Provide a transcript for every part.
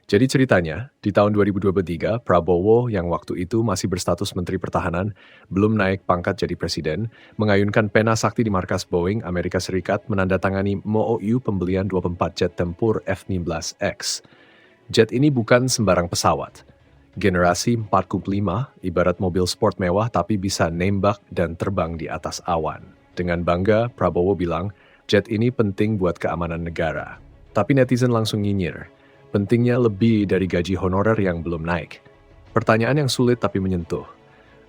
Jadi ceritanya, di tahun 2023, Prabowo yang waktu itu masih berstatus Menteri Pertahanan, belum naik pangkat jadi presiden, mengayunkan pena sakti di markas Boeing, Amerika Serikat, menandatangani MOU pembelian 24 jet tempur F-15X. Jet ini bukan sembarang pesawat. Generasi 4x5, ibarat mobil sport mewah tapi bisa nembak dan terbang di atas awan. Dengan bangga, Prabowo bilang, jet ini penting buat keamanan negara. Tapi netizen langsung nyinyir. Pentingnya lebih dari gaji honorer yang belum naik. Pertanyaan yang sulit tapi menyentuh.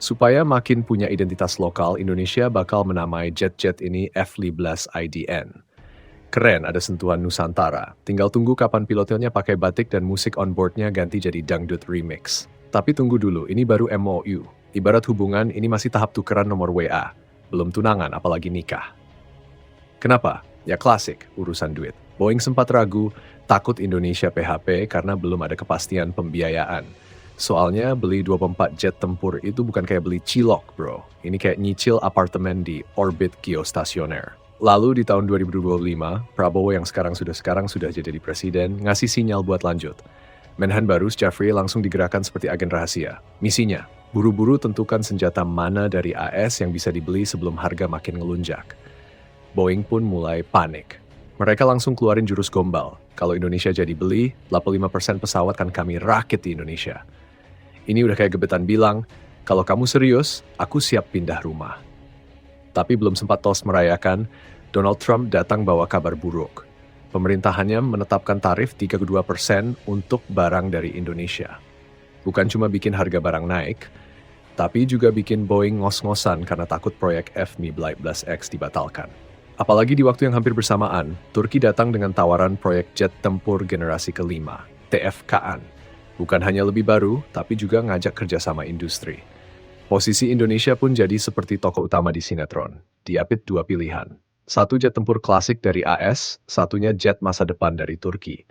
Supaya makin punya identitas lokal, Indonesia bakal menamai jet-jet ini F-15 IDN. Keren, ada sentuhan Nusantara. Tinggal tunggu kapan pilotnya pakai batik dan musik on boardnya ganti jadi dangdut remix. Tapi tunggu dulu, ini baru MOU. Ibarat hubungan, ini masih tahap tukeran nomor WA. Belum tunangan, apalagi nikah. Kenapa? Ya klasik, urusan duit. Boeing sempat ragu, takut Indonesia PHP karena belum ada kepastian pembiayaan. Soalnya beli 24 jet tempur itu bukan kayak beli cilok, bro. Ini kayak nyicil apartemen di orbit geostasioner. Lalu di tahun 2025, Prabowo yang sekarang sudah jadi presiden, ngasih sinyal buat lanjut. Menhan baru Jeffrey langsung digerakkan seperti agen rahasia. Misinya, buru-buru tentukan senjata mana dari AS yang bisa dibeli sebelum harga makin ngelunjak. Boeing pun mulai panik. Mereka langsung keluarin jurus gombal. Kalau Indonesia jadi beli, 85% pesawat kan kami rakit di Indonesia. Ini udah kayak gebetan bilang, kalau kamu serius, aku siap pindah rumah. Tapi belum sempat tos merayakan, Donald Trump datang bawa kabar buruk. Pemerintahannya menetapkan tarif 32% untuk barang dari Indonesia. Bukan cuma bikin harga barang naik, tapi juga bikin Boeing ngos-ngosan karena takut proyek F-15X dibatalkan. Apalagi di waktu yang hampir bersamaan, Turki datang dengan tawaran proyek jet tempur generasi kelima, TFKAN. Bukan hanya lebih baru, tapi juga ngajak kerjasama industri. Posisi Indonesia pun jadi seperti tokoh utama di sinetron, diapit dua pilihan. Satu jet tempur klasik dari AS, satunya jet masa depan dari Turki.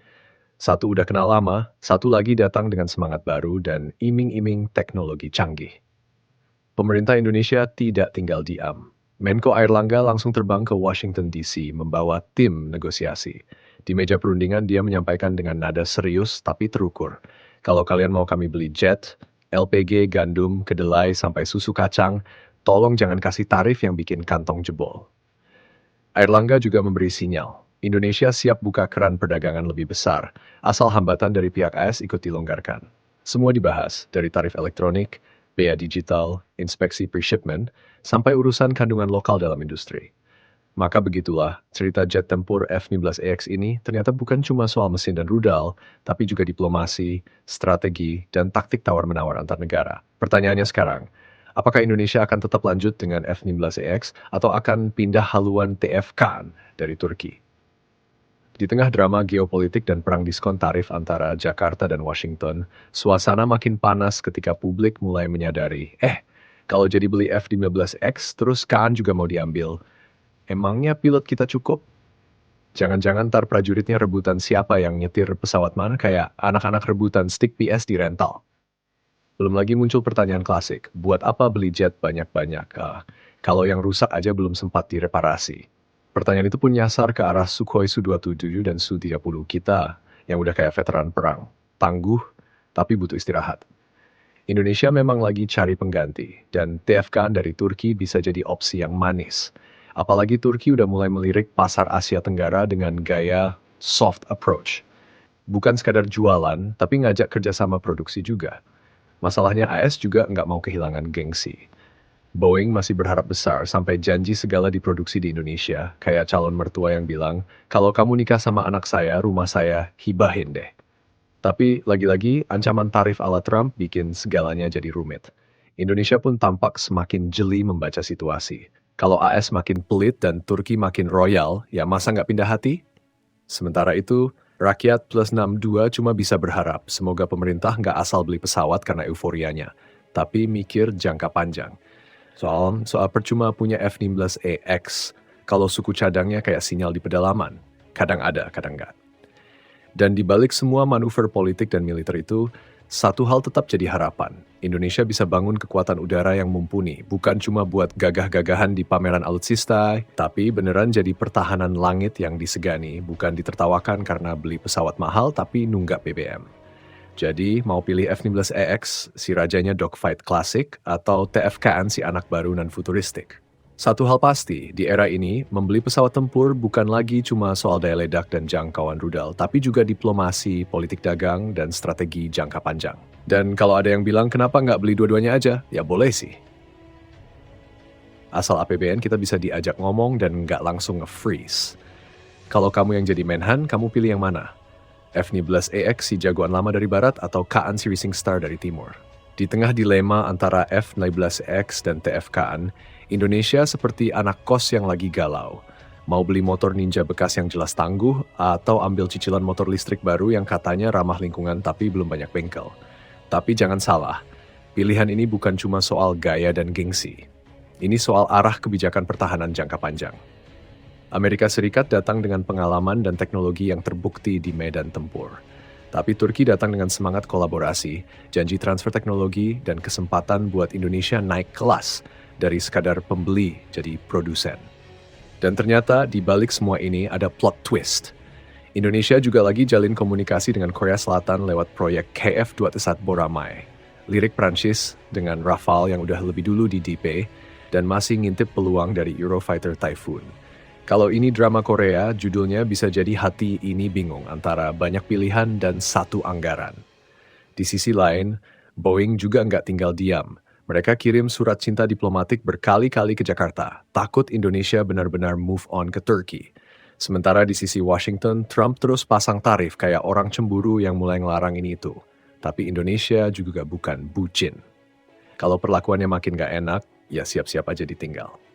Satu udah kenal lama, satu lagi datang dengan semangat baru dan iming-iming teknologi canggih. Pemerintah Indonesia tidak tinggal diam. Menko Airlangga langsung terbang ke Washington DC membawa tim negosiasi. Di meja perundingan dia menyampaikan dengan nada serius tapi terukur. Kalau kalian mau kami beli jet, LPG, gandum, kedelai, sampai susu kacang, tolong jangan kasih tarif yang bikin kantong jebol. Airlangga juga memberi sinyal. Indonesia siap buka keran perdagangan lebih besar, asal hambatan dari pihak AS ikut dilonggarkan. Semua dibahas, dari tarif elektronik, bea digital, inspeksi pre-shipment, sampai urusan kandungan lokal dalam industri. Maka begitulah, cerita jet tempur F-15EX ini ternyata bukan cuma soal mesin dan rudal, tapi juga diplomasi, strategi, dan taktik tawar-menawar antar negara. Pertanyaannya sekarang, apakah Indonesia akan tetap lanjut dengan F-15EX atau akan pindah haluan TFK dari Turki? Di tengah drama geopolitik dan perang diskon tarif antara Jakarta dan Washington, suasana makin panas ketika publik mulai menyadari, kalau jadi beli F-15X, terus KAN juga mau diambil. Emangnya pilot kita cukup? Jangan-jangan ntar prajuritnya rebutan siapa yang nyetir pesawat mana kayak anak-anak rebutan stick PS di rental. Belum lagi muncul pertanyaan klasik, buat apa beli jet banyak-banyak? Kalau yang rusak aja belum sempat direparasi. Pertanyaan itu pun nyasar ke arah Sukhoi Su-27 dan Su-30 kita yang udah kayak veteran perang. Tangguh, tapi butuh istirahat. Indonesia memang lagi cari pengganti, dan TFK dari Turki bisa jadi opsi yang manis. Apalagi Turki udah mulai melirik pasar Asia Tenggara dengan gaya soft approach. Bukan sekadar jualan, tapi ngajak kerjasama produksi juga. Masalahnya AS juga nggak mau kehilangan gengsi. Boeing masih berharap besar sampai janji segala diproduksi di Indonesia, kayak calon mertua yang bilang, kalau kamu nikah sama anak saya, rumah saya hibahin deh. Tapi lagi-lagi ancaman tarif ala Trump bikin segalanya jadi rumit. Indonesia pun tampak semakin jeli membaca situasi. Kalau AS makin pelit dan Turki makin royal, ya masa nggak pindah hati? Sementara itu, rakyat plus 62 cuma bisa berharap semoga pemerintah nggak asal beli pesawat karena euforianya, tapi mikir jangka panjang. Soal percuma punya F-15EX, kalau suku cadangnya kayak sinyal di pedalaman, kadang ada, kadang nggak. Dan di balik semua manuver politik dan militer itu, satu hal tetap jadi harapan. Indonesia bisa bangun kekuatan udara yang mumpuni, bukan cuma buat gagah-gagahan di pameran alutsista, tapi beneran jadi pertahanan langit yang disegani, bukan ditertawakan karena beli pesawat mahal tapi nunggak BBM. Jadi, mau pilih F-15EX, si rajanya dogfight klasik, atau TFKN si anak baru dan futuristik? Satu hal pasti, di era ini, membeli pesawat tempur bukan lagi cuma soal daya ledak dan jangkauan rudal, tapi juga diplomasi, politik dagang, dan strategi jangka panjang. Dan kalau ada yang bilang kenapa nggak beli dua-duanya aja, ya boleh sih. Asal APBN kita bisa diajak ngomong dan nggak langsung nge-freeze. Kalau kamu yang jadi Menhan, kamu pilih yang mana? F-15EX si jagoan lama dari barat atau KAN si Rising Star dari timur? Di tengah dilema antara F-15X dan TFKN, Indonesia seperti anak kos yang lagi galau. Mau beli motor Ninja bekas yang jelas tangguh, atau ambil cicilan motor listrik baru yang katanya ramah lingkungan tapi belum banyak bengkel. Tapi jangan salah, pilihan ini bukan cuma soal gaya dan gengsi. Ini soal arah kebijakan pertahanan jangka panjang. Amerika Serikat datang dengan pengalaman dan teknologi yang terbukti di medan tempur. Tapi Turki datang dengan semangat kolaborasi, janji transfer teknologi, dan kesempatan buat Indonesia naik kelas dari sekadar pembeli jadi produsen. Dan ternyata di balik semua ini ada plot twist. Indonesia juga lagi jalin komunikasi dengan Korea Selatan lewat proyek KF-21 Boramai. Lirik Prancis dengan Rafale yang udah lebih dulu di DP, dan masih ngintip peluang dari Eurofighter Typhoon. Kalau ini drama Korea, judulnya bisa jadi hati ini bingung antara banyak pilihan dan satu anggaran. Di sisi lain, Boeing juga nggak tinggal diam. Mereka kirim surat cinta diplomatik berkali-kali ke Jakarta, takut Indonesia benar-benar move on ke Turki. Sementara di sisi Washington, Trump terus pasang tarif kayak orang cemburu yang mulai ngelarang ini itu. Tapi Indonesia juga bukan bucin. Kalau perlakuannya makin nggak enak, ya siap-siap aja ditinggal.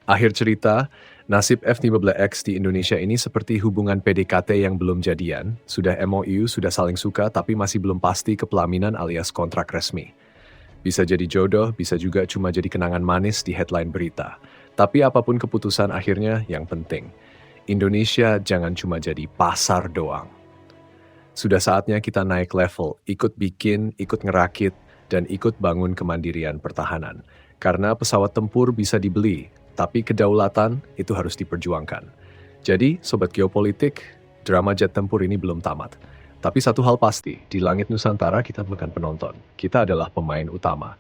Akhir cerita, nasib F-15X di Indonesia ini seperti hubungan PDKT yang belum jadian, sudah MOU, sudah saling suka, tapi masih belum pasti kepelaminan alias kontrak resmi. Bisa jadi jodoh, bisa juga cuma jadi kenangan manis di headline berita. Tapi apapun keputusan akhirnya, yang penting, Indonesia jangan cuma jadi pasar doang. Sudah saatnya kita naik level, ikut bikin, ikut ngerakit, dan ikut bangun kemandirian pertahanan. Karena pesawat tempur bisa dibeli, tapi kedaulatan itu harus diperjuangkan. Jadi, Sobat Geopolitik, drama jet tempur ini belum tamat. Tapi satu hal pasti, di langit Nusantara kita bukan penonton. Kita adalah pemain utama.